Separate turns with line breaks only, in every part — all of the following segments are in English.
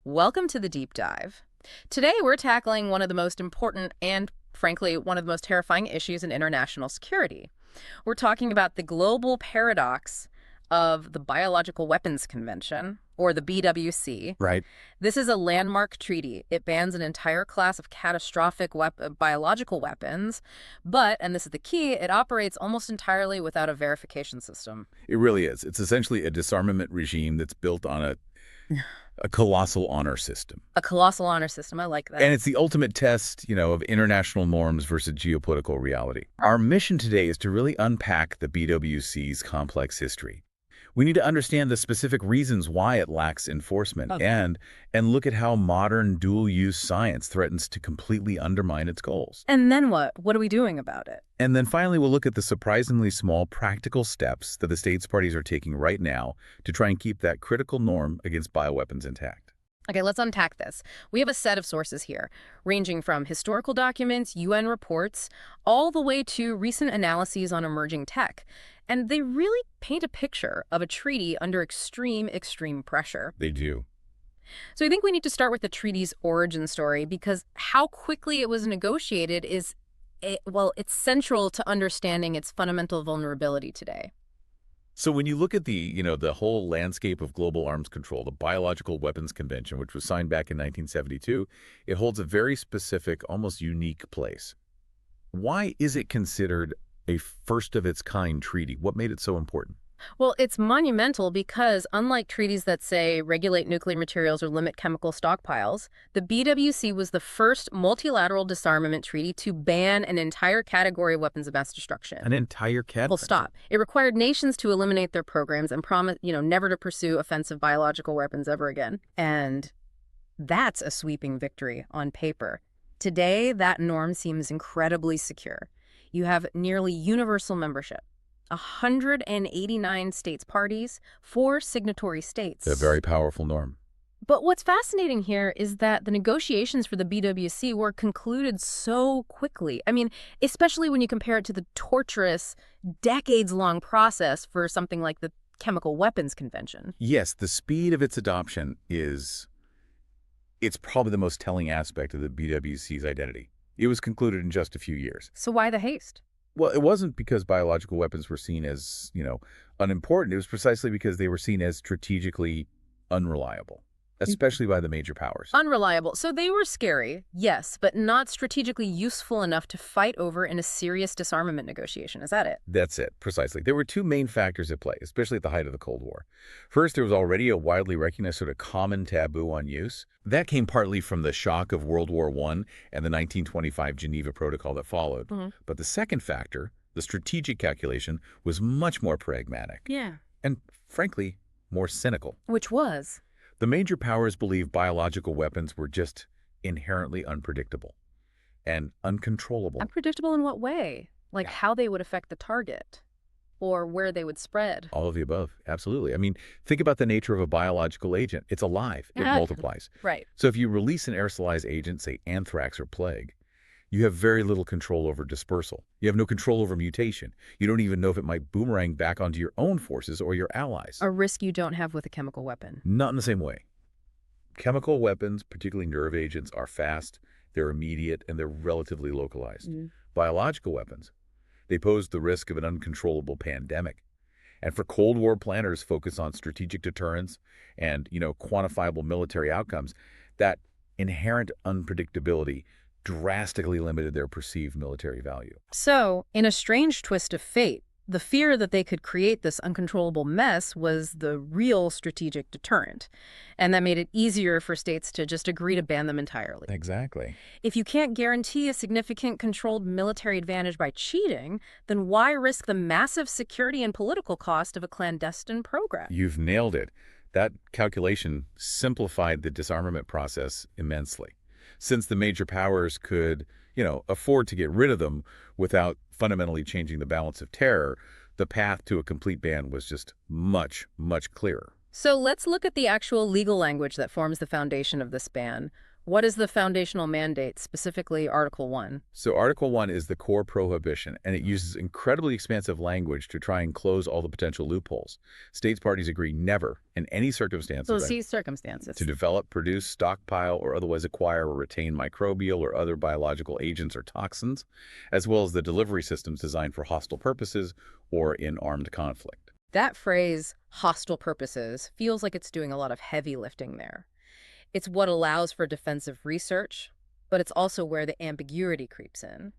Welcome to the deep dive. Today we're tackling one of the most important and, frankly, one of the most terrifying issues in international security. We're talking about the global paradox of the Biological Weapons Convention, or the BWC.
Right.
This is a landmark treaty. It bans an entire class of catastrophic biological weapons, but, and this is the key, it operates almost entirely without a verification system.
It really is. It's essentially a disarmament regime that's built on a colossal honor system.
A colossal honor system, I like that.
And it's the ultimate test, of international norms versus geopolitical reality. Our mission today is to really unpack the BWC's complex history. We need to understand the specific reasons why it lacks enforcement and look at how modern dual-use science threatens to completely undermine its goals.
And then what? What are we doing about it?
And then finally, we'll look at the surprisingly small practical steps that the states parties are taking right now to try and keep that critical norm against bioweapons intact.
Okay, let's unpack this. We have a set of sources here, ranging from historical documents, UN reports, all the way to recent analyses on emerging tech. And they really paint a picture of a treaty under extreme pressure.
They do.
So I think we need to start with the treaty's origin story, because how quickly it was negotiated is, it's central to understanding its fundamental vulnerability today.
So when you look at the whole landscape of global arms control, the Biological Weapons Convention, which was signed back in 1972, it holds a very specific, almost unique place. Why is it considered a first-of-its-kind treaty? What made it so important?
Well, it's monumental because, unlike treaties that, say, regulate nuclear materials or limit chemical stockpiles, the BWC was the first multilateral disarmament treaty to ban an entire category of weapons of mass destruction.
An entire category?
Full stop. It required nations to eliminate their programs and promise, never to pursue offensive biological weapons ever again. And that's a sweeping victory on paper. Today, that norm seems incredibly secure. You have nearly universal membership. 189 states parties, 4 signatory states.
A very powerful norm.
But what's fascinating here is that the negotiations for the BWC were concluded so quickly. I mean, especially when you compare it to the torturous, decades-long process for something like the Chemical Weapons Convention.
Yes, the speed of its adoption it's probably the most telling aspect of the BWC's identity. It was concluded in just a few years.
So why the haste?
Well, it wasn't because biological weapons were seen as, unimportant. It was precisely because they were seen as strategically unreliable, especially by the major powers.
Unreliable. So they were scary, yes, but not strategically useful enough to fight over in a serious disarmament negotiation. Is that it?
That's it, precisely. There were 2 main factors at play, especially at the height of the Cold War. First, there was already a widely recognized sort of common taboo on use. That came partly from the shock of World War I and the 1925 Geneva Protocol that followed. But the second factor, the strategic calculation, was much more pragmatic.
Yeah.
And, frankly, more cynical.
Which was?
The major powers believed biological weapons were just inherently unpredictable and uncontrollable.
Unpredictable in what way? Like how they would affect the target or where they would spread?
All of the above, absolutely. I mean, think about the nature of a biological agent. It's alive. It multiplies.
Right.
So if you release an aerosolized agent, say anthrax or plague, you have very little control over dispersal. You have no control over mutation. You don't even know if it might boomerang back onto your own forces or your allies.
A risk you don't have with a chemical weapon.
Not in the same way. Chemical weapons, particularly nerve agents, are fast, they're immediate, and they're relatively localized. Biological weapons, they pose the risk of an uncontrollable pandemic. And for Cold War planners focused on strategic deterrence and, quantifiable military outcomes, that inherent unpredictability drastically limited their perceived military value.
So, in a strange twist of fate, the fear that they could create this uncontrollable mess was the real strategic deterrent. And that made it easier for states to just agree to ban them entirely.
Exactly.
If you can't guarantee a significant controlled military advantage by cheating, then why risk the massive security and political cost of a clandestine program?
You've nailed it. That calculation simplified the disarmament process immensely. Since the major powers could, afford to get rid of them without fundamentally changing the balance of terror, the path to a complete ban was just much clearer.
So let's look at the actual legal language that forms the foundation of this ban. What is the foundational mandate, specifically Article 1?
So Article 1 is the core prohibition, and it uses incredibly expansive language to try and close all the potential loopholes. States parties agree never, in any circumstances,
So see circumstances.
to develop, produce, stockpile, or otherwise acquire or retain microbial or other biological agents or toxins, as well as the delivery systems designed for hostile purposes or in armed conflict.
That phrase, hostile purposes, feels like it's doing a lot of heavy lifting there. It's what allows for defensive research, but it's also where the ambiguity creeps in.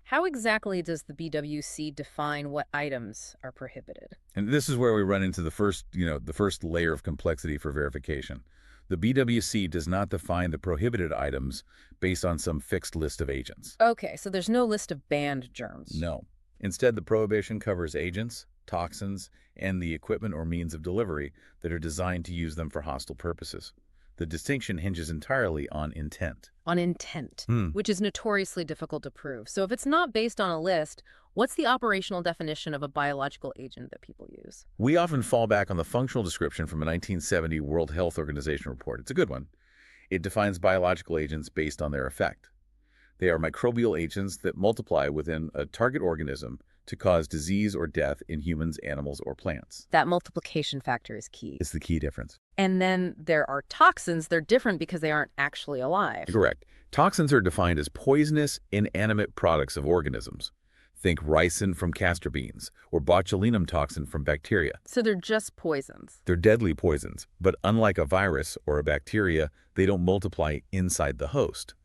How exactly does the BWC define what items are prohibited?
And this is where we run into the first layer of complexity for verification. The BWC does not define the prohibited items based on some fixed list of agents.
Okay, so there's no list of banned germs.
No. Instead, the prohibition covers agents, toxins, and the equipment or means of delivery that are designed to use them for hostile purposes. The distinction hinges entirely on intent.
On intent, which is notoriously difficult to prove. So if it's not based on a list, what's the operational definition of a biological agent that people use?
We often fall back on the functional description from a 1970 World Health Organization report. It's a good one. It defines biological agents based on their effect. They are microbial agents that multiply within a target organism to cause disease or death in humans, animals, or plants.
That multiplication factor is key.
It's the key difference.
And then there are toxins. They're different because they aren't actually alive.
Correct. Toxins are defined as poisonous, inanimate products of organisms. Think ricin from castor beans or botulinum toxin from bacteria.
So they're just poisons.
They're deadly poisons, but unlike a virus or a bacteria, they don't multiply inside the host.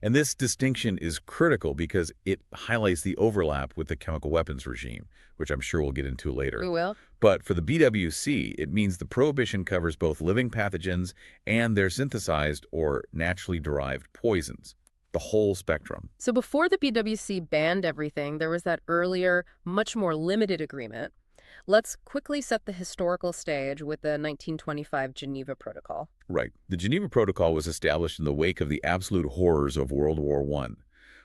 And this distinction is critical because it highlights the overlap with the chemical weapons regime, which I'm sure we'll get into later.
We will.
But for the BWC, it means the prohibition covers both living pathogens and their synthesized or naturally derived poisons, the whole spectrum.
So before the BWC banned everything, there was that earlier, much more limited agreement. Let's quickly set the historical stage with the 1925 Geneva Protocol.
Right. The Geneva Protocol was established in the wake of the absolute horrors of World War I,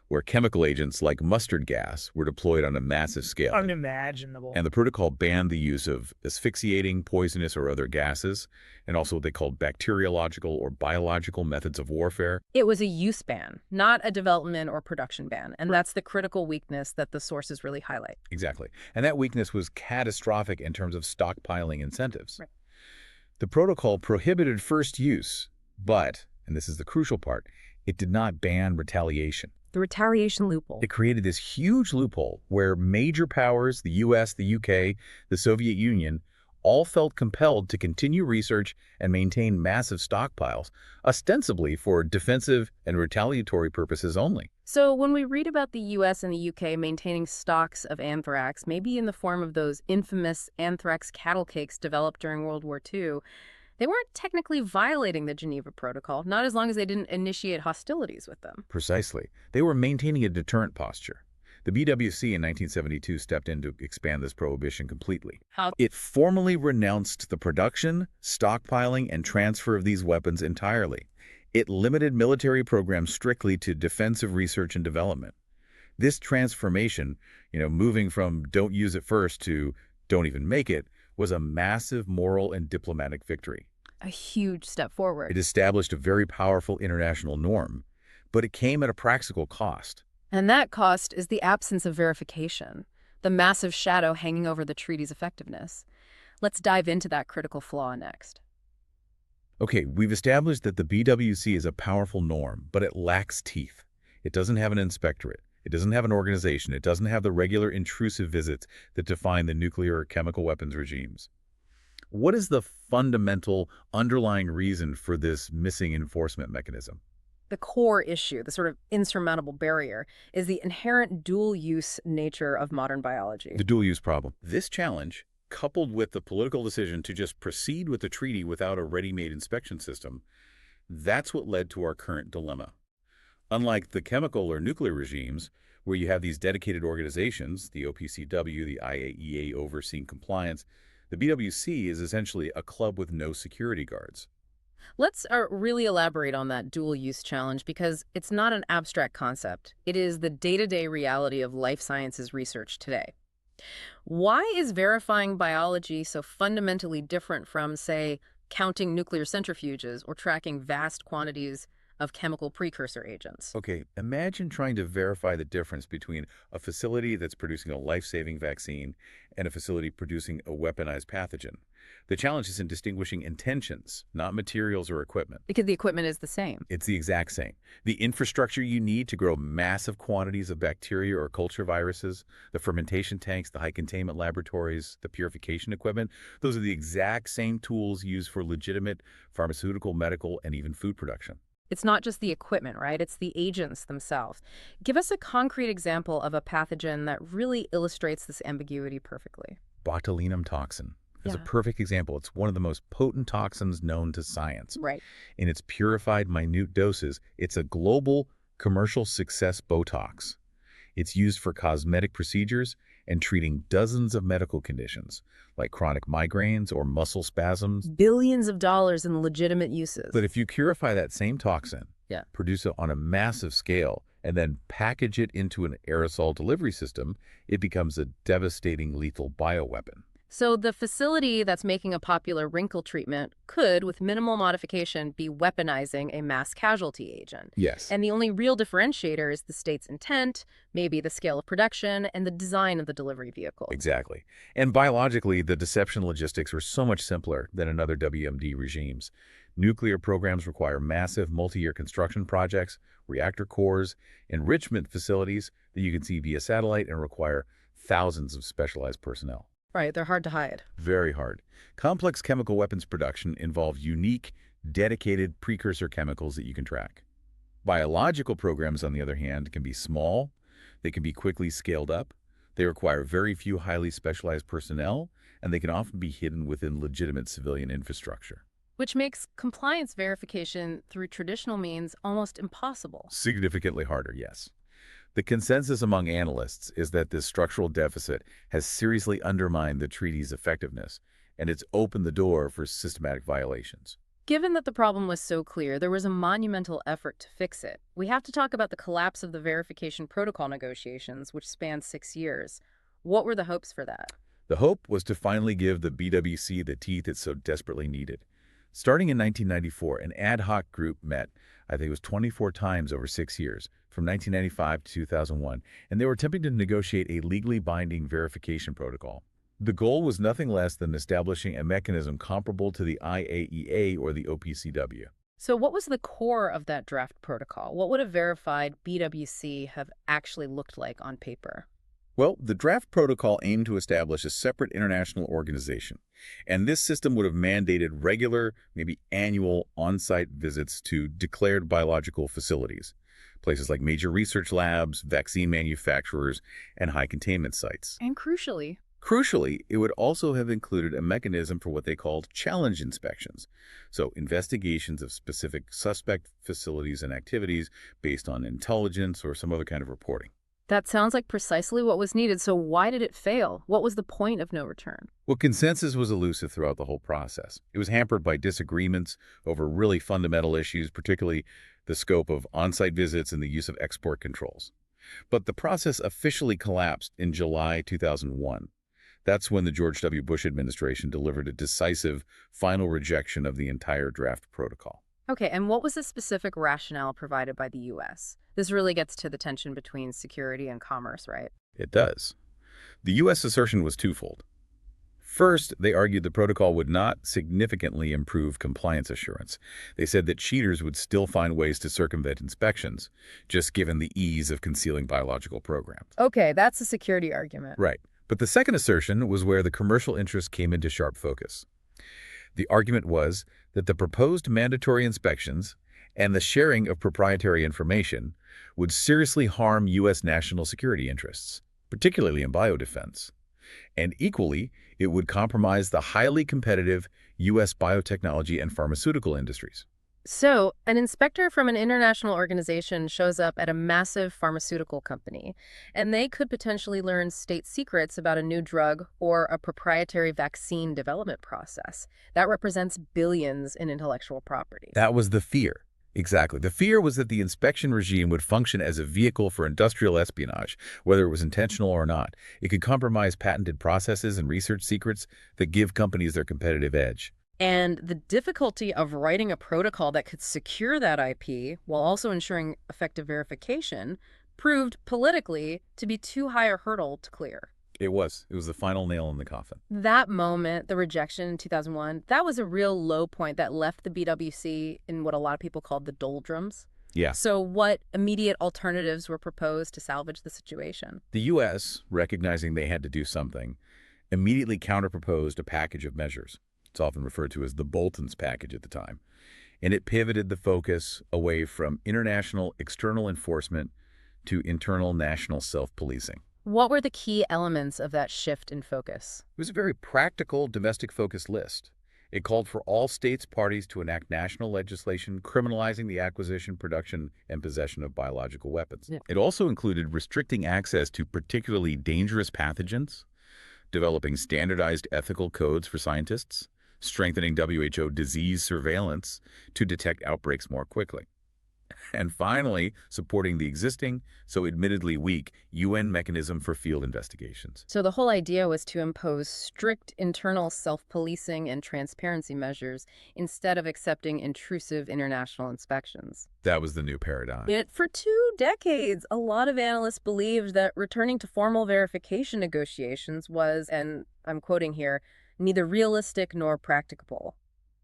where chemical agents like mustard gas were deployed on a massive scale.
Unimaginable.
And the protocol banned the use of asphyxiating, poisonous, or other gases, and also what they called bacteriological or biological methods of warfare.
It was a use ban, not a development or production ban, and that's the critical weakness that the sources really highlight.
Exactly. And that weakness was catastrophic in terms of stockpiling incentives.
Right.
The protocol prohibited first use, but, and this is the crucial part, it did not ban retaliation.
The retaliation loophole.
It created this huge loophole where major powers, the US, the UK, the Soviet Union, all felt compelled to continue research and maintain massive stockpiles, ostensibly for defensive and retaliatory purposes only.
So when we read about the US and the UK maintaining stocks of anthrax, maybe in the form of those infamous anthrax cattle cakes developed during World War II, they weren't technically violating the Geneva Protocol, not as long as they didn't initiate hostilities with them.
Precisely. They were maintaining a deterrent posture. The BWC in 1972 stepped in to expand this prohibition completely.
How?
It formally renounced the production, stockpiling, and transfer of these weapons entirely. It limited military programs strictly to defensive research and development. This transformation, moving from don't use it first to don't even make it, was a massive moral and diplomatic victory.
A huge step forward.
It established a very powerful international norm, but it came at a practical cost.
And that cost is the absence of verification, the massive shadow hanging over the treaty's effectiveness. Let's dive into that critical flaw next.
Okay, we've established that the BWC is a powerful norm, but it lacks teeth. It doesn't have an inspectorate. It doesn't have an organization. It doesn't have the regular intrusive visits that define the nuclear or chemical weapons regimes. What is the fundamental underlying reason for this missing enforcement mechanism?
The core issue, the sort of insurmountable barrier, is the inherent dual-use nature of modern biology.
The dual-use problem. This challenge, coupled with the political decision to just proceed with the treaty without a ready-made inspection system, that's what led to our current dilemma. Unlike the chemical or nuclear regimes, where you have these dedicated organizations, the OPCW, the IAEA overseeing compliance, the BWC is essentially a club with no security guards.
Let's really elaborate on that dual-use challenge because it's not an abstract concept. It is the day-to-day reality of life sciences research today. Why is verifying biology so fundamentally different from, say, counting nuclear centrifuges or tracking vast quantities of chemical precursor agents.
Okay, imagine trying to verify the difference between a facility that's producing a life-saving vaccine and a facility producing a weaponized pathogen. The challenge is in distinguishing intentions, not materials or equipment.
Because the equipment is the same.
It's the exact same. The infrastructure you need to grow massive quantities of bacteria or culture viruses, the fermentation tanks, the high containment laboratories, the purification equipment, those are the exact same tools used for legitimate pharmaceutical, medical, and even food production.
It's not just the equipment, right? It's the agents themselves. Give us a concrete example of a pathogen that really illustrates this ambiguity perfectly.
Botulinum toxin is a
Yeah.
perfect example. It's one of the most potent toxins known to science.
Right.
In its purified, minute doses, it's a global commercial success Botox. It's used for cosmetic procedures and treating dozens of medical conditions, like chronic migraines or muscle spasms.
Billions of dollars in legitimate uses.
But if you purify that same toxin,
Yeah.
produce it on a massive scale, and then package it into an aerosol delivery system, it becomes a devastating lethal bioweapon.
So the facility that's making a popular wrinkle treatment could, with minimal modification, be weaponizing a mass casualty agent.
Yes.
And the only real differentiator is the state's intent, maybe the scale of production, and the design of the delivery vehicle.
Exactly. And biologically, the deception logistics were so much simpler than in other WMD regimes. Nuclear programs require massive multi-year construction projects, reactor cores, enrichment facilities that you can see via satellite and require thousands of specialized personnel.
Right, they're hard to hide.
Very hard. Complex chemical weapons production involves unique, dedicated precursor chemicals that you can track. Biological programs, on the other hand, can be small, they can be quickly scaled up, they require very few highly specialized personnel, and they can often be hidden within legitimate civilian infrastructure.
Which makes compliance verification through traditional means almost impossible.
Significantly harder, yes. The consensus among analysts is that this structural deficit has seriously undermined the treaty's effectiveness, and it's opened the door for systematic violations.
Given that the problem was so clear, there was a monumental effort to fix it. We have to talk about the collapse of the verification protocol negotiations, which spanned 6 years. What were the hopes for that?
The hope was to finally give the BWC the teeth it so desperately needed. Starting in 1994, an ad hoc group met, I think it was 24 times over 6 years, from 1995 to 2001, and they were attempting to negotiate a legally binding verification protocol. The goal was nothing less than establishing a mechanism comparable to the IAEA or the OPCW.
So what was the core of that draft protocol? What would a verified BWC have actually looked like on paper?
Well, the draft protocol aimed to establish a separate international organization, and this system would have mandated regular, maybe annual, on-site visits to declared biological facilities, places like major research labs, vaccine manufacturers, and high-containment sites.
And crucially,
It would also have included a mechanism for what they called challenge inspections, so investigations of specific suspect facilities and activities based on intelligence or some other kind of reporting.
that sounds like precisely what was needed. So why did it fail? What was the point of no return?
Well, consensus was elusive throughout the whole process. It was hampered by disagreements over really fundamental issues, particularly the scope of on-site visits and the use of export controls. But the process officially collapsed in July 2001. That's when the George W. Bush administration delivered a decisive final rejection of the entire draft protocol.
Okay, and what was the specific rationale provided by the U.S.? This really gets to the tension between security and commerce, right?
It does. The U.S. assertion was twofold. First, they argued the protocol would not significantly improve compliance assurance. They said that cheaters would still find ways to circumvent inspections, just given the ease of concealing biological programs.
Okay, that's a security argument.
Right. But the second assertion was where the commercial interest came into sharp focus. The argument was that the proposed mandatory inspections and the sharing of proprietary information would seriously harm U.S. national security interests, particularly in biodefense. And equally, it would compromise the highly competitive U.S. biotechnology and pharmaceutical industries.
So, an inspector from an international organization shows up at a massive pharmaceutical company, and they could potentially learn state secrets about a new drug or a proprietary vaccine development process. That represents billions in intellectual property.
That was the fear. Exactly. The fear was that the inspection regime would function as a vehicle for industrial espionage, whether it was intentional or not. It could compromise patented processes and research secrets that give companies their competitive edge.
And the difficulty of writing a protocol that could secure that IP while also ensuring effective verification proved politically to be too high a hurdle to clear.
It was. It was the final nail in the coffin.
That moment, the rejection in 2001, that was a real low point that left the BWC in what a lot of people called the doldrums.
Yeah.
So what immediate alternatives were proposed to salvage the situation?
The U.S., recognizing they had to do something, immediately counterproposed a package of measures. It's often referred to as the Bolton's package at the time. And it pivoted the focus away from international external enforcement to internal national self-policing.
What were the key elements of that shift in focus?
It was a very practical, domestic-focused list. It called for all states parties to enact national legislation criminalizing the acquisition, production, and possession of biological weapons.
Yeah.
It also included restricting access to particularly dangerous pathogens, developing standardized ethical codes for scientists, strengthening WHO disease surveillance to detect outbreaks more quickly, and finally, supporting the existing, so admittedly weak, UN mechanism for field investigations.
So the whole idea was to impose strict internal self-policing and transparency measures instead of accepting intrusive international inspections.
That was the new paradigm.
Yet for 2 decades, a lot of analysts believed that returning to formal verification negotiations was, and I'm quoting here, neither realistic nor practicable.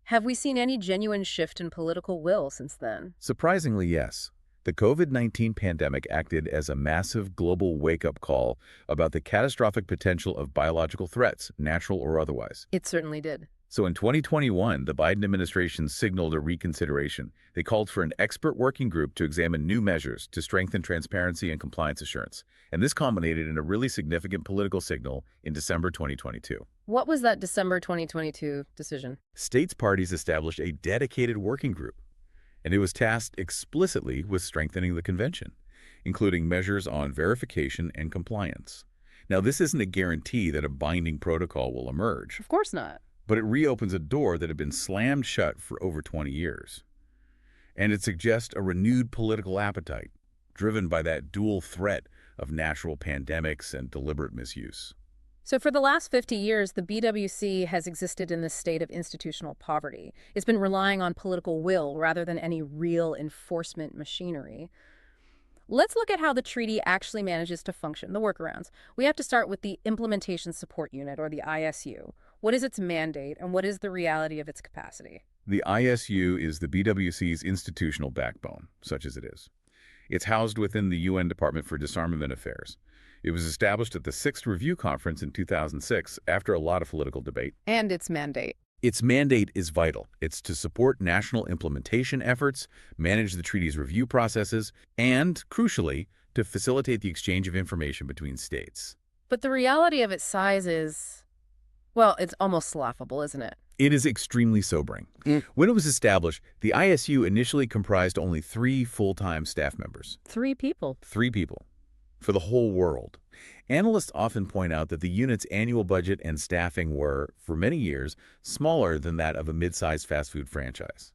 Have we seen any genuine shift in political will since then?
Surprisingly, yes. The COVID-19 pandemic acted as a massive global wake-up call about the catastrophic potential of biological threats, natural or otherwise.
It certainly did.
So in 2021, the Biden administration signaled a reconsideration. They called for an expert working group to examine new measures to strengthen transparency and compliance assurance. And this culminated in a really significant political signal in December 2022.
What was that December 2022 decision?
States parties established a dedicated working group, and it was tasked explicitly with strengthening the convention, including measures on verification and compliance. Now, this isn't a guarantee that a binding protocol will emerge,
Of course not.
but it reopens a door that had been slammed shut for over 20 years. And it suggests a renewed political appetite, driven by that dual threat of natural pandemics and deliberate misuse.
So for the last 50 years, the BWC has existed in this state of institutional poverty. It's been relying on political will rather than any real enforcement machinery. Let's look at how the treaty actually manages to function, the workarounds. We have to start with the Implementation Support Unit, or the ISU. What is its mandate, and what is the reality of its capacity?
The ISU is the BWC's institutional backbone, such as it is. It's housed within the UN Department for Disarmament Affairs. It was established at the 6th Review Conference in 2006 after a lot of political debate.
And its mandate.
Its mandate is vital. It's to support national implementation efforts, manage the treaty's review processes, and, crucially, to facilitate the exchange of information between states.
But the reality of its size is, well, it's almost laughable, isn't it?
It is extremely sobering. When it was established, the ISU initially comprised only 3 full-time staff members.
3 people.
3 people. For the whole world. Analysts often point out that the unit's annual budget and staffing were, for many years, smaller than that of a mid-sized fast food franchise.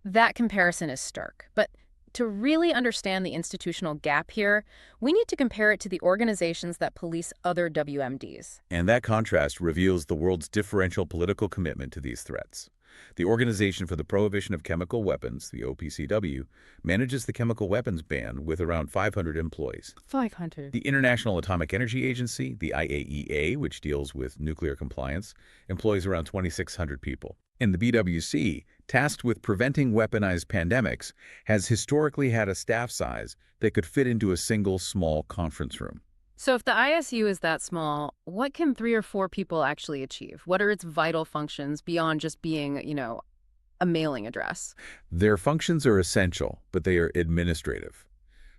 That comparison is stark. But to really understand the institutional gap here, we need to compare it to the organizations that police other WMDs.
And that contrast reveals the world's differential political commitment to these threats. The Organization for the Prohibition of Chemical Weapons, the OPCW, manages the chemical weapons ban with around 500 employees.
500.
The International Atomic Energy Agency, the IAEA, which deals with nuclear compliance, employs around 2,600 people. And the BWC, tasked with preventing weaponized pandemics, has historically had a staff size that could fit into a single small conference room.
So if the ISU is that small, what can 3 or 4 people actually achieve? What are its vital functions beyond just being, a mailing address?
Their functions are essential, but they are administrative.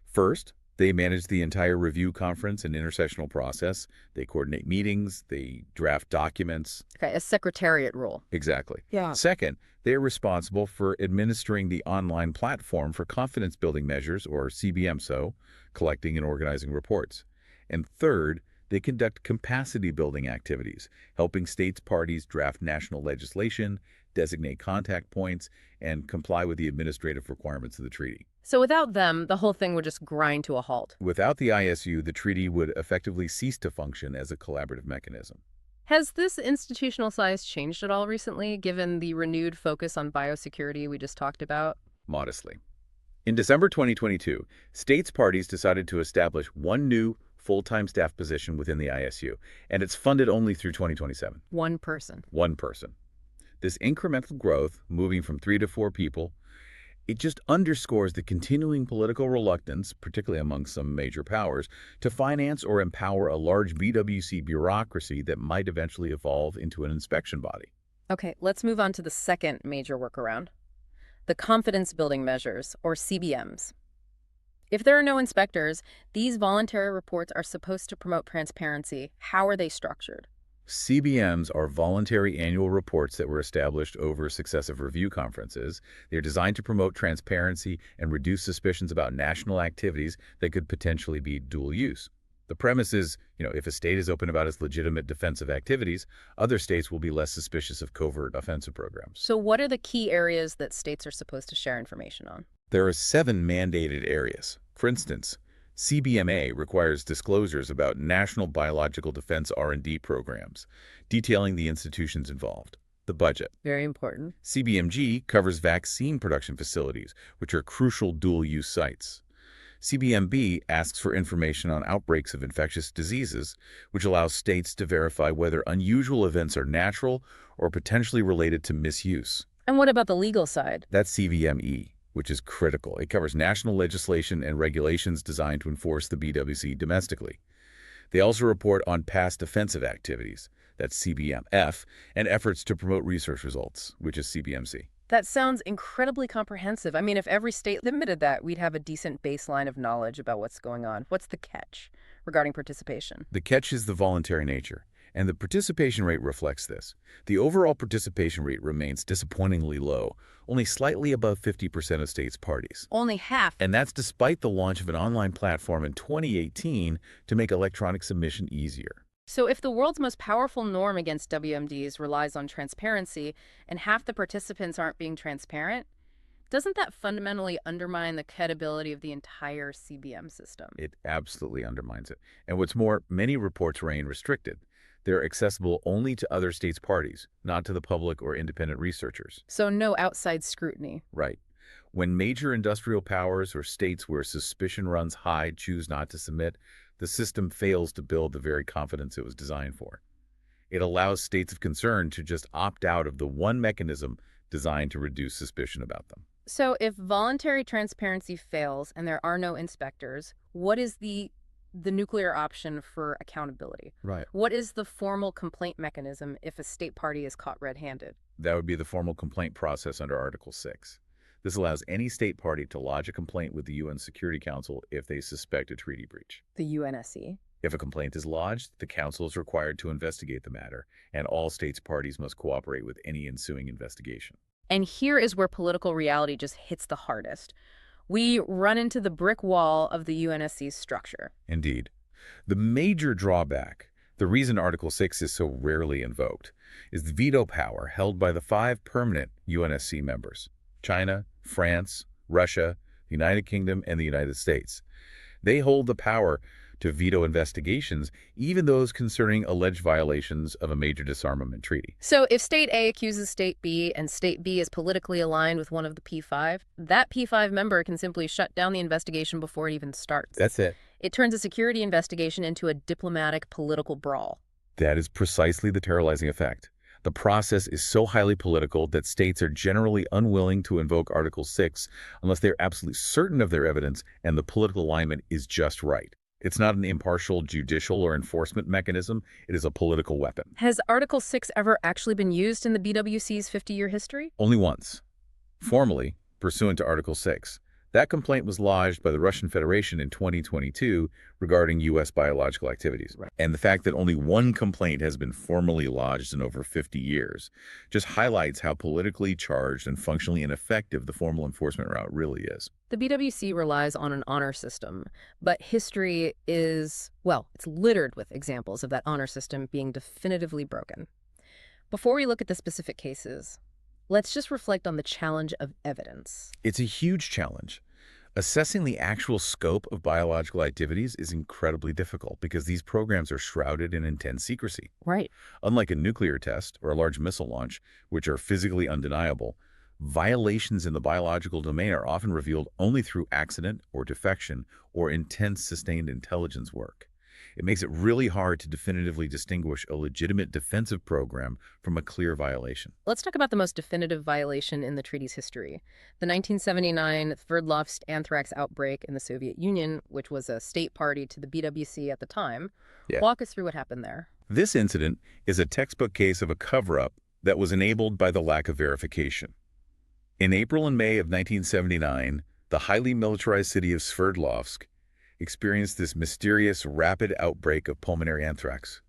First, they manage the entire review conference and intersessional process. They coordinate meetings. They draft documents.
Okay, a secretariat role.
Exactly.
Yeah.
Second, they are responsible for administering the online platform for confidence-building measures, or CBMs, so collecting and organizing reports. And third, they conduct capacity-building activities, helping states parties draft national legislation, designate contact points, and comply with the administrative requirements of the treaty.
So without them, the whole thing would just grind to a halt.
Without the ISU, the treaty would effectively cease to function as a collaborative mechanism.
Has this institutional size changed at all recently, given the renewed focus on biosecurity we just talked about?
Modestly. In December 2022, states parties decided to establish one new full-time staff position within the ISU, and it's funded only through 2027.
One person.
One person. This incremental growth, moving from 3 to 4 people, it just underscores the continuing political reluctance, particularly among some major powers, to finance or empower a large BWC bureaucracy that might eventually evolve into an inspection body.
Okay, let's move on to the second major workaround. The confidence building measures, or CBMs. If there are no inspectors, these voluntary reports are supposed to promote transparency. How are they structured?
CBMs are voluntary annual reports that were established over successive review conferences. They're designed to promote transparency and reduce suspicions about national activities that could potentially be dual use. The premise is, if a state is open about its legitimate defensive activities, other states will be less suspicious of covert offensive programs.
So what are the key areas that states are supposed to share information on?
There are 7 mandated areas. For instance, CBMA requires disclosures about national biological defense R&D programs, detailing the institutions involved. The budget.
Very important.
CBMG covers vaccine production facilities, which are crucial dual-use sites. CBMB asks for information on outbreaks of infectious diseases, which allows states to verify whether unusual events are natural or potentially related to misuse.
And what about the legal side?
That's CBME, which is critical. It covers national legislation and regulations designed to enforce the BWC domestically. They also report on past offensive activities, that's CBMF, and efforts to promote research results, which is CBMC.
That sounds incredibly comprehensive. I mean, if every state admitted that, we'd have a decent baseline of knowledge about what's going on. What's the catch regarding participation?
The catch is the voluntary nature, and the participation rate reflects this. The overall participation rate remains disappointingly low, only slightly above 50% of states' parties.
Only half.
And that's despite the launch of an online platform in 2018 to make electronic submission easier.
So if the world's most powerful norm against WMDs relies on transparency and half the participants aren't being transparent, doesn't that fundamentally undermine the credibility of the entire CBM system?
It absolutely undermines it. And what's more, many reports remain restricted. They're accessible only to other states' parties, not to the public or independent researchers.
So no outside scrutiny.
Right. When major industrial powers or states where suspicion runs high choose not to submit, the system fails to build the very confidence it was designed for. It allows states of concern to just opt out of the one mechanism designed to reduce suspicion about them.
So if voluntary transparency fails and there are no inspectors, what is the nuclear option for accountability?
Right.
What is the formal complaint mechanism if a state party is caught red-handed?
That would be the formal complaint process under Article 6. This allows any state party to lodge a complaint with the UN Security Council if they suspect a treaty breach.
The UNSC?
If a complaint is lodged, the Council is required to investigate the matter, and all states parties must cooperate with any ensuing investigation.
And here is where political reality just hits the hardest. We run into the brick wall of the UNSC's structure.
Indeed. The major drawback, the reason Article 6 is so rarely invoked, is the veto power held by the 5 permanent UNSC members: China, France, Russia, the United Kingdom, and the United States. They hold the power to veto investigations, even those concerning alleged violations of a major disarmament treaty.
So if State A accuses State B and State B is politically aligned with one of the P5, that P5 member can simply shut down the investigation before it even starts.
That's it.
It turns a security investigation into a diplomatic political brawl.
That is precisely the terrorizing effect. The process is so highly political that states are generally unwilling to invoke Article 6 unless they're absolutely certain of their evidence and the political alignment is just right. It's not an impartial judicial or enforcement mechanism. It is a political weapon.
Has Article 6 ever actually been used in the BWC's 50-year history?
Only once. Formally, pursuant to Article 6. That complaint was lodged by the Russian Federation in 2022 regarding U.S. biological activities.
Right.
And the fact that only one complaint has been formally lodged in over 50 years just highlights how politically charged and functionally ineffective the formal enforcement route really is.
The BWC relies on an honor system, but history is, well, it's littered with examples of that honor system being definitively broken. Before we look at the specific cases, let's just reflect on the challenge of evidence.
It's a huge challenge. Assessing the actual scope of biological activities is incredibly difficult because these programs are shrouded in intense secrecy.
Right.
Unlike a nuclear test or a large missile launch, which are physically undeniable, violations in the biological domain are often revealed only through accident or defection or intense sustained intelligence work. It makes it really hard to definitively distinguish a legitimate defensive program from a clear violation.
Let's talk about the most definitive violation in the treaty's history, the 1979 Sverdlovsk anthrax outbreak in the Soviet Union, which was a state party to the BWC at the time.
Yeah.
Walk us through what happened there.
This incident is a textbook case of a cover-up that was enabled by the lack of verification. In April and May of 1979, the highly militarized city of Sverdlovsk experienced this mysterious rapid outbreak of pulmonary anthrax,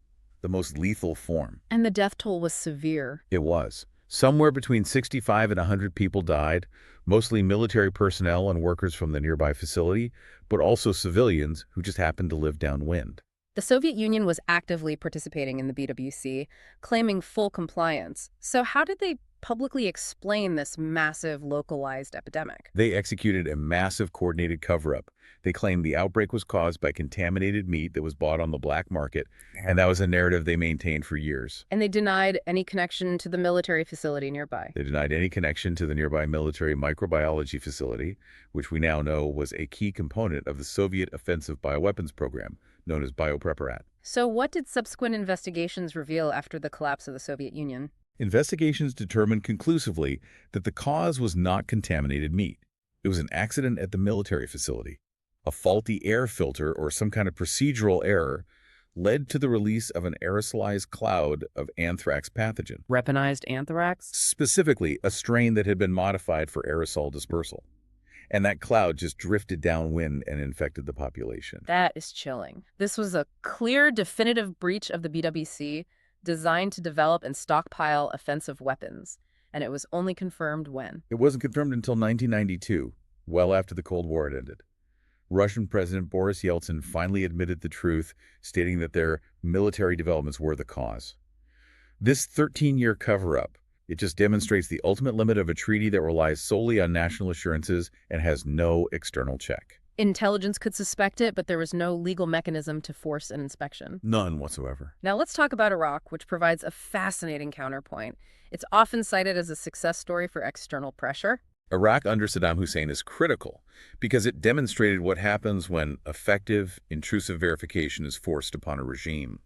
the most lethal form.
And the death toll was severe.
It was. Somewhere between 65 and 100 people died, mostly military personnel and workers from the nearby facility, but also civilians who just happened to live downwind.
The Soviet Union was actively participating in the BWC, claiming full compliance. So how did they publicly explain this massive localized epidemic?
They executed a massive coordinated cover-up. They claimed the outbreak was caused by contaminated meat that was bought on the black market, and that was a narrative they maintained for years.
And they denied any connection to the military facility nearby.
They denied any connection to the nearby military microbiology facility, which we now know was a key component of the Soviet offensive bioweapons program, known as Biopreparat.
So what did subsequent investigations reveal after the collapse of the Soviet Union?
Investigations determined conclusively that the cause was not contaminated meat. It was an accident at the military facility. A faulty air filter or some kind of procedural error led to the release of an aerosolized cloud of anthrax pathogen.
Weaponized anthrax?
Specifically, a strain that had been modified for aerosol dispersal. And that cloud just drifted downwind and infected the population.
That is chilling. This was a clear, definitive breach of the BWC designed to develop and stockpile offensive weapons. And it was only confirmed when?
It wasn't confirmed until 1992, well after the Cold War had ended. Russian President Boris Yeltsin finally admitted the truth, stating that their military developments were the cause. This 13-year cover-up, it just demonstrates the ultimate limit of a treaty that relies solely on national assurances and has no external check.
Intelligence could suspect it, but there was no legal mechanism to force an inspection.
None whatsoever.
Now let's talk about Iraq, which provides a fascinating counterpoint. It's often cited as a success story for external pressure.
Iraq under Saddam Hussein is critical because it demonstrated what happens when effective, intrusive verification is forced upon a regime.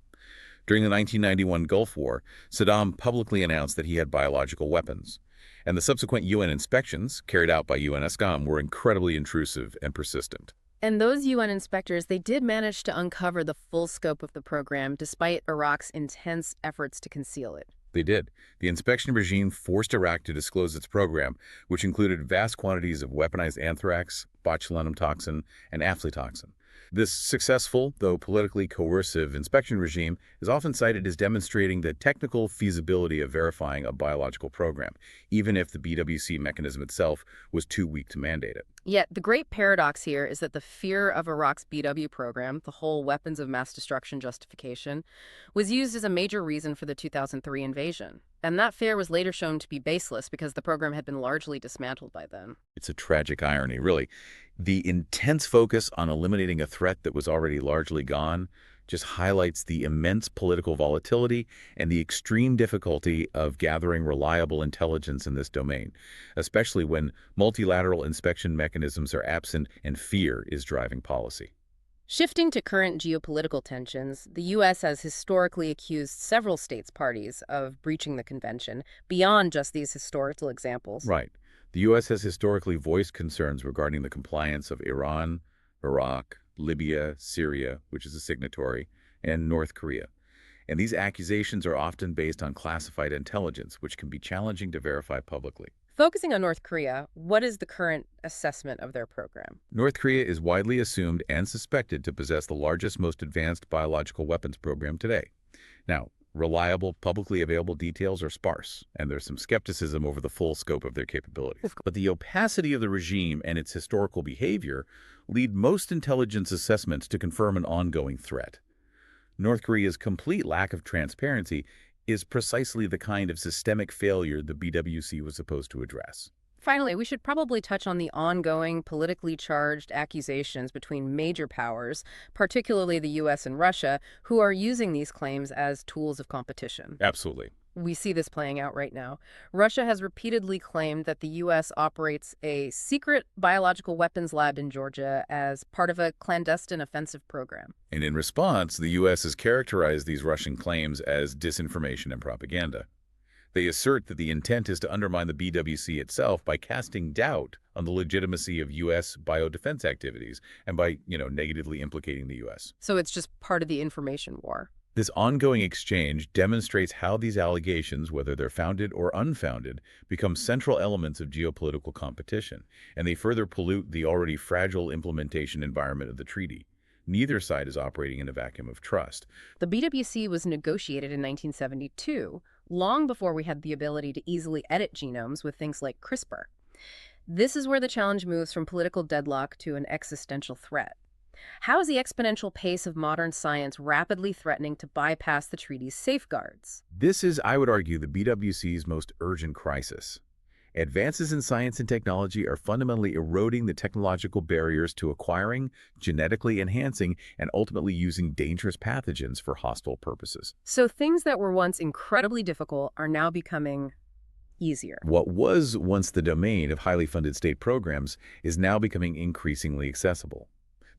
During the 1991 Gulf War, Saddam publicly announced that he had biological weapons, and the subsequent UN inspections carried out by UNSCOM were incredibly intrusive and persistent.
And those UN inspectors, they did manage to uncover the full scope of the program despite Iraq's intense efforts to conceal it.
They did. The inspection regime forced Iraq to disclose its program, which included vast quantities of weaponized anthrax, botulinum toxin, and aflatoxin. This successful, though politically coercive, inspection regime is often cited as demonstrating the technical feasibility of verifying a biological program, even if the BWC mechanism itself was too weak to mandate it.
Yet, the great paradox here is that the fear of Iraq's BW program, the whole weapons of mass destruction justification, was used as a major reason for the 2003 invasion. And that fear was later shown to be baseless because the program had been largely dismantled by then.
It's a tragic irony, really. The intense focus on eliminating a threat that was already largely gone just highlights the immense political volatility and the extreme difficulty of gathering reliable intelligence in this domain, especially when multilateral inspection mechanisms are absent and fear is driving policy.
Shifting to current geopolitical tensions, the U.S. has historically accused several states parties of breaching the convention, beyond just these historical examples.
Right. The U.S. has historically voiced concerns regarding the compliance of Iran, Iraq, Libya, Syria, which is a signatory, and North Korea. And these accusations are often based on classified intelligence, which can be challenging to verify publicly.
Focusing on North Korea, what is the current assessment of their program?
North Korea is widely assumed and suspected to possess the largest, most advanced biological weapons program today. Now, reliable, publicly available details are sparse, and there's some skepticism over the full scope of their capabilities. But the opacity of the regime and its historical behavior lead most intelligence assessments to confirm an ongoing threat. North Korea's complete lack of transparency is precisely the kind of systemic failure the BWC was supposed to address.
Finally, we should probably touch on the ongoing politically charged accusations between major powers, particularly the US and Russia, who are using these claims as tools of competition.
Absolutely.
We see this playing out right now. Russia has repeatedly claimed that the U.S. operates a secret biological weapons lab in Georgia as part of a clandestine offensive program.
And in response, the U.S. has characterized these Russian claims as disinformation and propaganda. They assert that the intent is to undermine the BWC itself by casting doubt on the legitimacy of U.S. biodefense activities and by, negatively implicating the U.S.
So it's just part of the information war.
This ongoing exchange demonstrates how these allegations, whether they're founded or unfounded, become central elements of geopolitical competition, and they further pollute the already fragile implementation environment of the treaty. Neither side is operating in a vacuum of trust.
The BWC was negotiated in 1972, long before we had the ability to easily edit genomes with things like CRISPR. This is where the challenge moves from political deadlock to an existential threat. How is the exponential pace of modern science rapidly threatening to bypass the treaty's safeguards?
This is, I would argue, the BWC's most urgent crisis. Advances in science and technology are fundamentally eroding the technological barriers to acquiring, genetically enhancing, and ultimately using dangerous pathogens for hostile purposes.
So things that were once incredibly difficult are now becoming easier.
What was once the domain of highly funded state programs is now becoming increasingly accessible.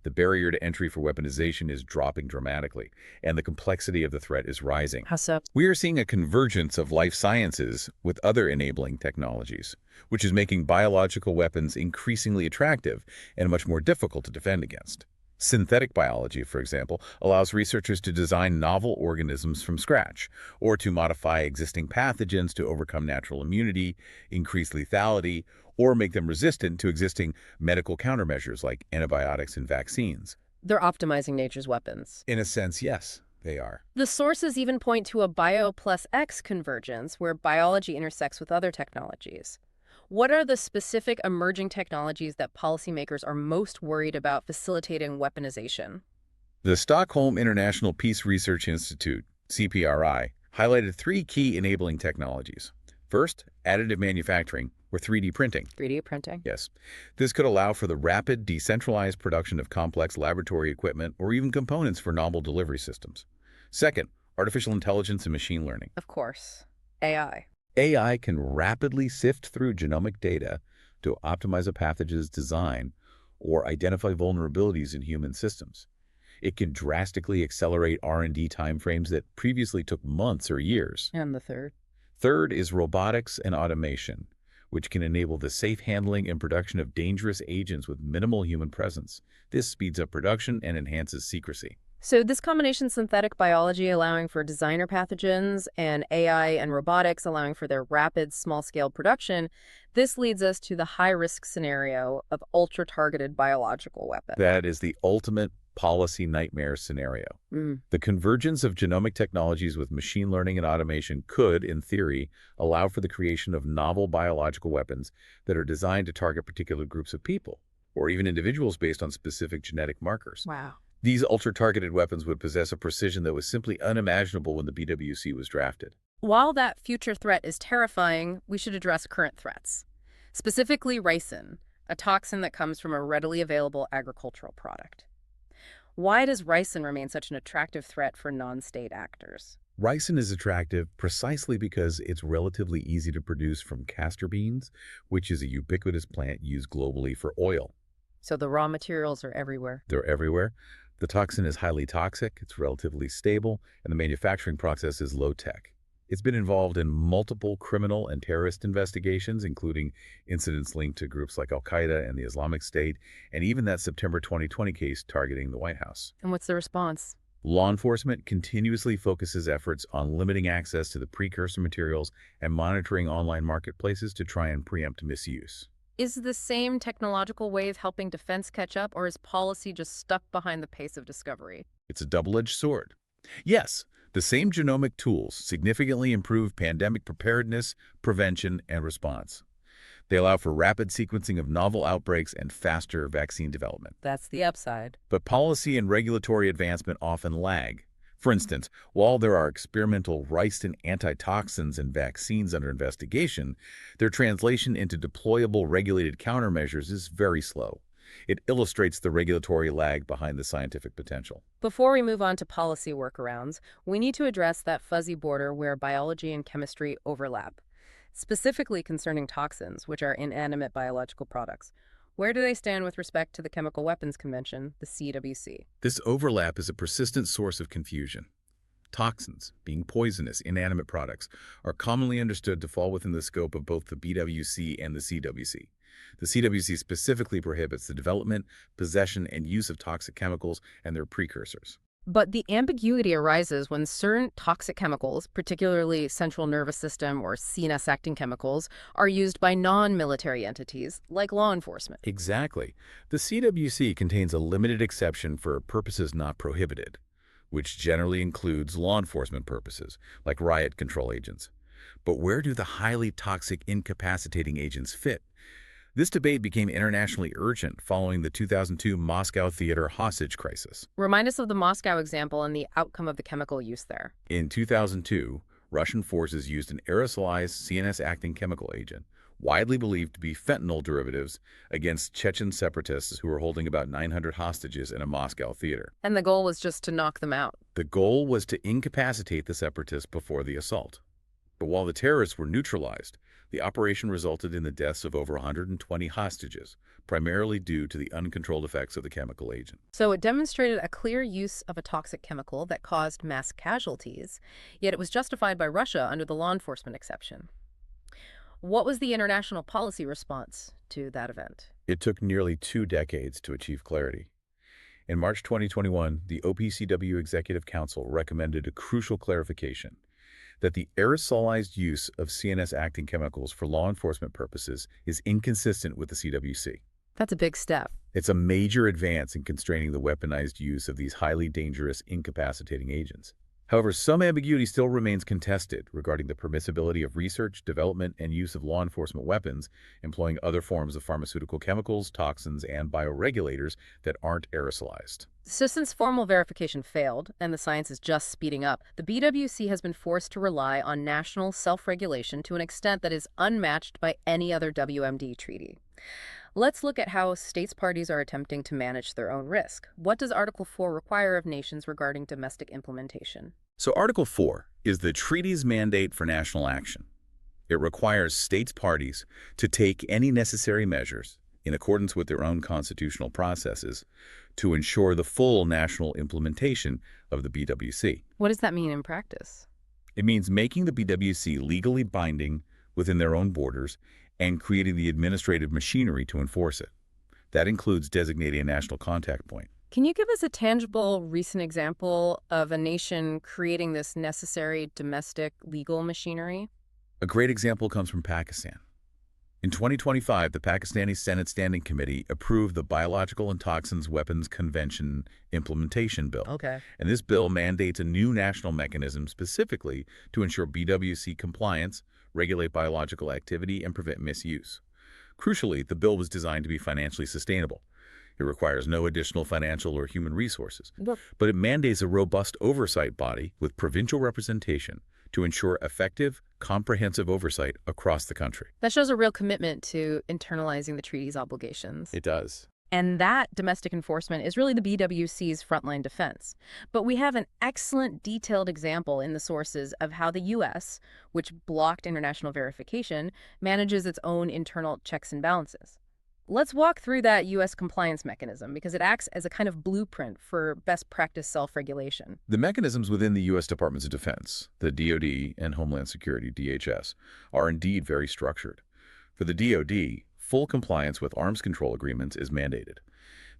The barrier to entry for weaponization is dropping dramatically, and the complexity of the threat is rising.
How so?
We are seeing a convergence of life sciences with other enabling technologies, which is making biological weapons increasingly attractive and much more difficult to defend against. Synthetic biology, for example, allows researchers to design novel organisms from scratch, or to modify existing pathogens to overcome natural immunity, increase lethality, or make them resistant to existing medical countermeasures like antibiotics and vaccines.
They're optimizing nature's weapons.
In a sense, yes, they are.
The sources even point to a bio plus X convergence where biology intersects with other technologies. What are the specific emerging technologies that policymakers are most worried about facilitating weaponization?
The Stockholm International Peace Research Institute, CPRI, highlighted 3 key enabling technologies. First, additive manufacturing, or 3D printing.
3D printing?
Yes. This could allow for the rapid, decentralized production of complex laboratory equipment or even components for novel delivery systems. Second, artificial intelligence and machine learning.
Of course. AI.
AI can rapidly sift through genomic data to optimize a pathogen's design or identify vulnerabilities in human systems. It can drastically accelerate R&D timeframes that previously took months or years.
And the third?
Third is robotics and automation, which can enable the safe handling and production of dangerous agents with minimal human presence. This speeds up production and enhances secrecy.
So this combination, synthetic biology allowing for designer pathogens and AI and robotics allowing for their rapid small-scale production, this leads us to the high-risk scenario of ultra-targeted biological weapons.
That is the ultimate policy nightmare scenario. The convergence of genomic technologies with machine learning and automation could, in theory, allow for the creation of novel biological weapons that are designed to target particular groups of people, or even individuals based on specific genetic markers.
Wow.
These ultra-targeted weapons would possess a precision that was simply unimaginable when the BWC was drafted.
While that future threat is terrifying, we should address current threats. Specifically ricin, a toxin that comes from a readily available agricultural product. Why does ricin remain such an attractive threat for non-state actors?
Ricin is attractive precisely because it's relatively easy to produce from castor beans, which is a ubiquitous plant used globally for oil.
So the raw materials are everywhere.
They're everywhere. The toxin is highly toxic, it's relatively stable, and the manufacturing process is low-tech. It's been involved in multiple criminal and terrorist investigations, including incidents linked to groups like Al-Qaeda and the Islamic State, and even that September 2020 case targeting the White House.
And what's the response?
Law enforcement continuously focuses efforts on limiting access to the precursor materials and monitoring online marketplaces to try and preempt misuse.
Is the same technological wave helping defense catch up, or is policy just stuck behind the pace of discovery?
It's a double-edged sword. Yes, the same genomic tools significantly improve pandemic preparedness, prevention, and response. They allow for rapid sequencing of novel outbreaks and faster vaccine development.
That's the upside.
But policy and regulatory advancement often lag. For instance, while there are experimental ricin antitoxins and vaccines under investigation, their translation into deployable regulated countermeasures is very slow. It illustrates the regulatory lag behind the scientific potential.
Before we move on to policy workarounds, we need to address that fuzzy border where biology and chemistry overlap, specifically concerning toxins, which are inanimate biological products. Where do they stand with respect to the Chemical Weapons Convention, the CWC?
This overlap is a persistent source of confusion. Toxins, being poisonous, inanimate products, are commonly understood to fall within the scope of both the BWC and the CWC. The CWC specifically prohibits the development, possession, and use of toxic chemicals and their precursors.
But the ambiguity arises when certain toxic chemicals, particularly central nervous system or CNS-acting chemicals, are used by non-military entities, like law enforcement.
Exactly. The CWC contains a limited exception for purposes not prohibited, which generally includes law enforcement purposes, like riot control agents. But where do the highly toxic incapacitating agents fit? This debate became internationally urgent following the 2002 Moscow theater hostage crisis.
Remind us of the Moscow example and the outcome of the chemical use there.
In 2002, Russian forces used an aerosolized CNS-acting chemical agent, widely believed to be fentanyl derivatives, against Chechen separatists who were holding about 900 hostages in a Moscow theater.
And the goal was just to knock them out.
The goal was to incapacitate the separatists before the assault. But while the terrorists were neutralized, the operation resulted in the deaths of over 120 hostages, primarily due to the uncontrolled effects of the chemical agent.
So it demonstrated a clear use of a toxic chemical that caused mass casualties, yet it was justified by Russia under the law enforcement exception. What was the international policy response to that event?
It took nearly 2 decades to achieve clarity. In March 2021, the OPCW Executive Council recommended a crucial clarification: that the aerosolized use of CNS-acting chemicals for law enforcement purposes is inconsistent with the CWC.
That's a big step.
It's a major advance in constraining the weaponized use of these highly dangerous, incapacitating agents. However, some ambiguity still remains contested regarding the permissibility of research, development, and use of law enforcement weapons employing other forms of pharmaceutical chemicals, toxins, and bioregulators that aren't aerosolized.
So since formal verification failed, and the science is just speeding up, the BWC has been forced to rely on national self-regulation to an extent that is unmatched by any other WMD treaty. Let's look at how states parties are attempting to manage their own risk. What does Article 4 require of nations regarding domestic implementation?
So Article 4 is the treaty's mandate for national action. It requires states parties to take any necessary measures in accordance with their own constitutional processes to ensure the full national implementation of the BWC.
What does that mean in practice?
It means making the BWC legally binding within their own borders and creating the administrative machinery to enforce it. That includes designating a national contact point.
Can you give us a tangible, recent example of a nation creating this necessary domestic legal machinery?
A great example comes from Pakistan. In 2025, the Pakistani Senate Standing Committee approved the Biological and Toxins Weapons Convention Implementation Bill.
Okay.
And this bill mandates a new national mechanism specifically to ensure BWC compliance, regulate biological activity, and prevent misuse. Crucially, the bill was designed to be financially sustainable. It requires no additional financial or human resources, but it mandates a robust oversight body with provincial representation to ensure effective, comprehensive oversight across the country.
That shows a real commitment to internalizing the treaty's obligations.
It does.
And that domestic enforcement is really the BWC's frontline defense. But we have an excellent detailed example in the sources of how the U.S., which blocked international verification, manages its own internal checks and balances. Let's walk through that U.S. compliance mechanism because it acts as a kind of blueprint for best practice self-regulation.
The mechanisms within the U.S. Departments of Defense, the DoD and Homeland Security, DHS, are indeed very structured. For the DoD, full compliance with arms control agreements is mandated.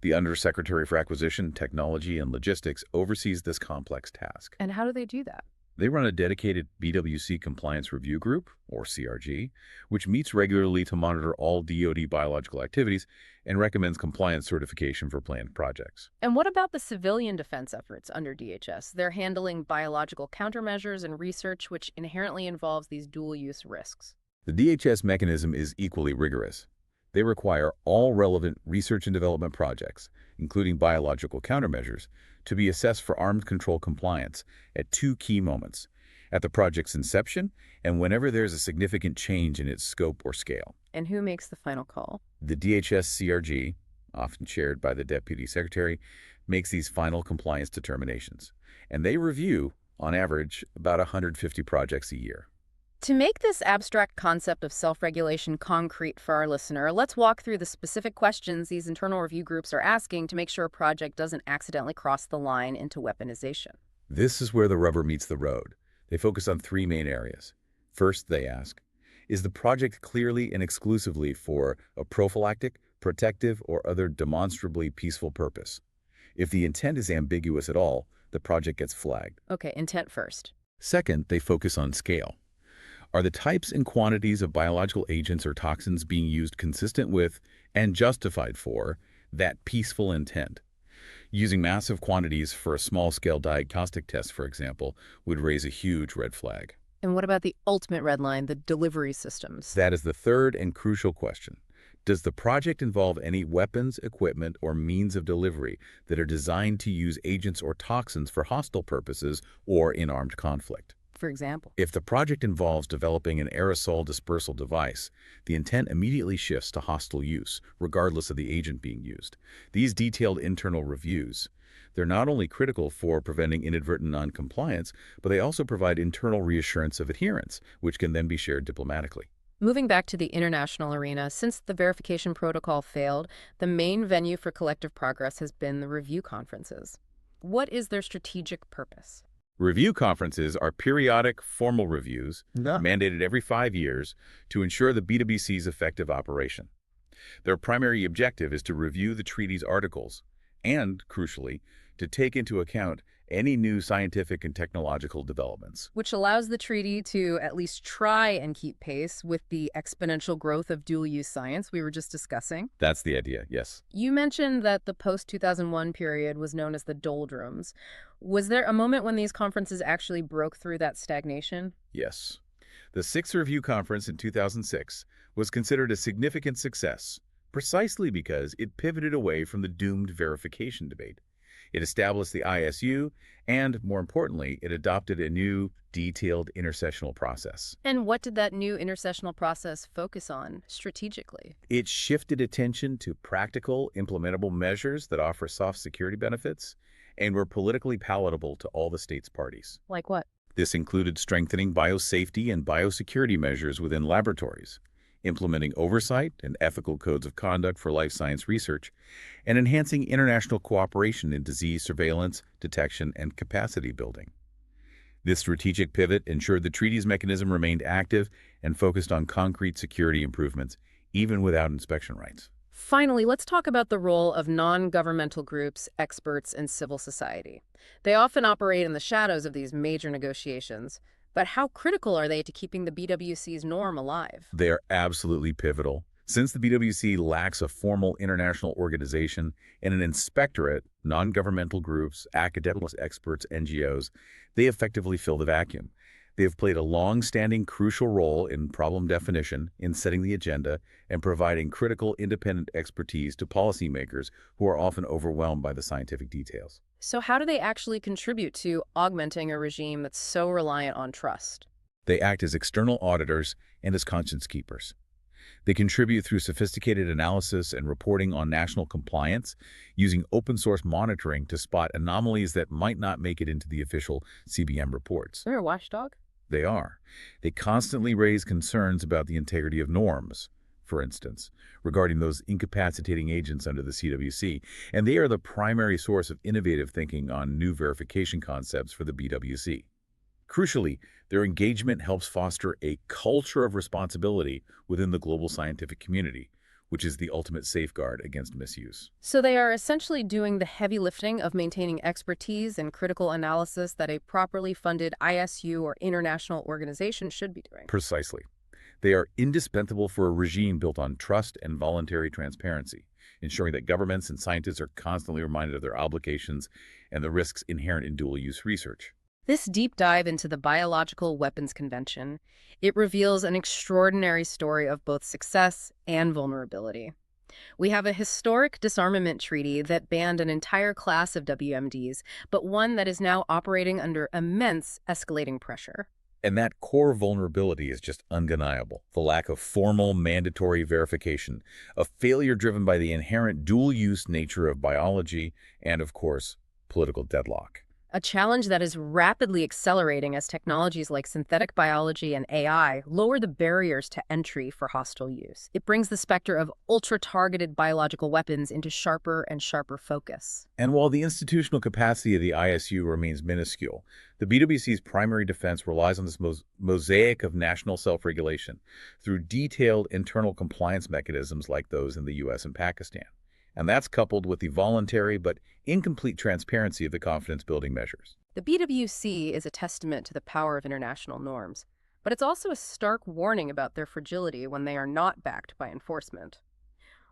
The Undersecretary for Acquisition, Technology, and Logistics oversees this complex task.
And how do they do that?
They run a dedicated BWC Compliance Review Group, or CRG, which meets regularly to monitor all DoD biological activities and recommends compliance certification for planned projects.
And what about the civilian defense efforts under DHS? They're handling biological countermeasures and research, which inherently involves these dual-use risks.
The DHS mechanism is equally rigorous. They require all relevant research and development projects, including biological countermeasures, to be assessed for arms control compliance at two key moments: at the project's inception and whenever there's a significant change in its scope or scale.
And who makes the final call?
The DHS-CRG, often chaired by the Deputy Secretary, makes these final compliance determinations, and they review, on average, about 150 projects a year.
To make this abstract concept of self-regulation concrete for our listener, let's walk through the specific questions these internal review groups are asking to make sure a project doesn't accidentally cross the line into weaponization.
This is where the rubber meets the road. They focus on three main areas. First, they ask, is the project clearly and exclusively for a prophylactic, protective, or other demonstrably peaceful purpose? If the intent is ambiguous at all, the project gets flagged.
Okay, intent first.
Second, they focus on scale. Are the types and quantities of biological agents or toxins being used consistent with and justified for that peaceful intent? Using massive quantities for a small-scale diagnostic test, for example, would raise a huge red flag.
And what about the ultimate red line, the delivery systems?
That is the third and crucial question. Does the project involve any weapons, equipment, or means of delivery that are designed to use agents or toxins for hostile purposes or in armed conflict?
For example?
If the project involves developing an aerosol dispersal device, the intent immediately shifts to hostile use, regardless of the agent being used. These detailed internal reviews, they're not only critical for preventing inadvertent noncompliance, but they also provide internal reassurance of adherence, which can then be shared diplomatically.
Moving back to the international arena, since the verification protocol failed, the main venue for collective progress has been the review conferences. What is their strategic purpose?
Review conferences are periodic, formal reviews mandated every 5 years to ensure the BWC's effective operation. Their primary objective is to review the treaty's articles and, crucially, to take into account any new scientific and technological developments.
Which allows the treaty to at least try and keep pace with the exponential growth of dual-use science we were just discussing.
That's the idea, yes.
You mentioned that the post-2001 period was known as the doldrums. Was there a moment when these conferences actually broke through that stagnation?
Yes. The Sixth Review Conference in 2006 was considered a significant success, precisely because it pivoted away from the doomed verification debate. It established the ISU, and, more importantly, it adopted a new, detailed intersessional process.
And what did that new intersessional process focus on strategically?
It shifted attention to practical, implementable measures that offer soft security benefits and were politically palatable to all the state's parties.
Like what?
This included strengthening biosafety and biosecurity measures within laboratories, implementing oversight and ethical codes of conduct for life science research, and enhancing international cooperation in disease surveillance, detection, and capacity building. This strategic pivot ensured the treaty's mechanism remained active and focused on concrete security improvements, even without inspection rights.
Finally, let's talk about the role of non-governmental groups, experts, and civil society. They often operate in the shadows of these major negotiations. But how critical are they to keeping the BWC's norm alive?
They are absolutely pivotal. Since the BWC lacks a formal international organization and an inspectorate, non-governmental groups, academics, experts, NGOs, they effectively fill the vacuum. They have played a long-standing crucial role in problem definition, in setting the agenda, and providing critical independent expertise to policymakers who are often overwhelmed by the scientific details.
So how do they actually contribute to augmenting a regime that's so reliant on trust?
They act as external auditors and as conscience keepers. They contribute through sophisticated analysis and reporting on national compliance, using open-source monitoring to spot anomalies that might not make it into the official CBM reports.
They're a watchdog?
They are. They constantly raise concerns about the integrity of norms, for instance, regarding those incapacitating agents under the CWC, and they are the primary source of innovative thinking on new verification concepts for the BWC. Crucially, their engagement helps foster a culture of responsibility within the global scientific community, which is the ultimate safeguard against misuse.
So they are essentially doing the heavy lifting of maintaining expertise and critical analysis that a properly funded ISU or international organization should be doing.
Precisely. They are indispensable for a regime built on trust and voluntary transparency, ensuring that governments and scientists are constantly reminded of their obligations and the risks inherent in dual-use research.
This deep dive into the Biological Weapons Convention, it reveals an extraordinary story of both success and vulnerability. We have a historic disarmament treaty that banned an entire class of WMDs, but one that is now operating under immense escalating pressure.
And that core vulnerability is just undeniable. The lack of formal, mandatory verification, a failure driven by the inherent dual-use nature of biology, and, of course, political deadlock.
A challenge that is rapidly accelerating as technologies like synthetic biology and AI lower the barriers to entry for hostile use. It brings the specter of ultra-targeted biological weapons into sharper and sharper focus.
And while the institutional capacity of the ISU remains minuscule, the BWC's primary defense relies on this mosaic of national self-regulation through detailed internal compliance mechanisms like those in the U.S. and Pakistan. And that's coupled with the voluntary but incomplete transparency of the confidence-building measures.
The BWC is a testament to the power of international norms, but it's also a stark warning about their fragility when they are not backed by enforcement.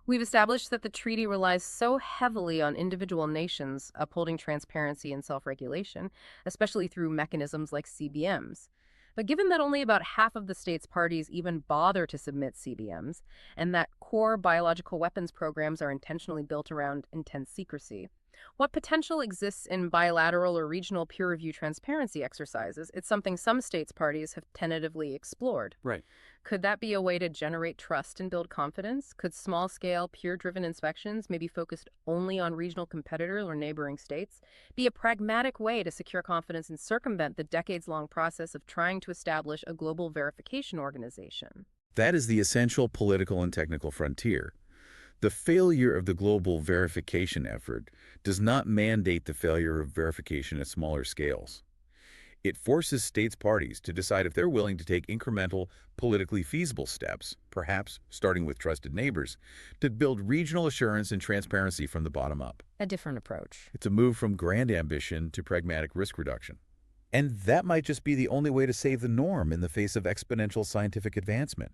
We've established that the treaty relies so heavily on individual nations upholding transparency and self-regulation, especially through mechanisms like CBMs. But given that only about half of the state's parties even bother to submit CBMs, and that core biological weapons programs are intentionally built around intense secrecy, what potential exists in bilateral or regional peer review transparency exercises? It's something some states' parties have tentatively explored.
Right.
Could that be a way to generate trust and build confidence? Could small-scale, peer-driven inspections, maybe focused only on regional competitors or neighboring states, be a pragmatic way to secure confidence and circumvent the decades-long process of trying to establish a global verification organization?
That is the essential political and technical frontier. The failure of the global verification effort does not mandate the failure of verification at smaller scales. It forces states' parties to decide if they're willing to take incremental, politically feasible steps, perhaps starting with trusted neighbors, to build regional assurance and transparency from the bottom up.
A different approach.
It's a move from grand ambition to pragmatic risk reduction. And that might just be the only way to save the norm in the face of exponential scientific advancement.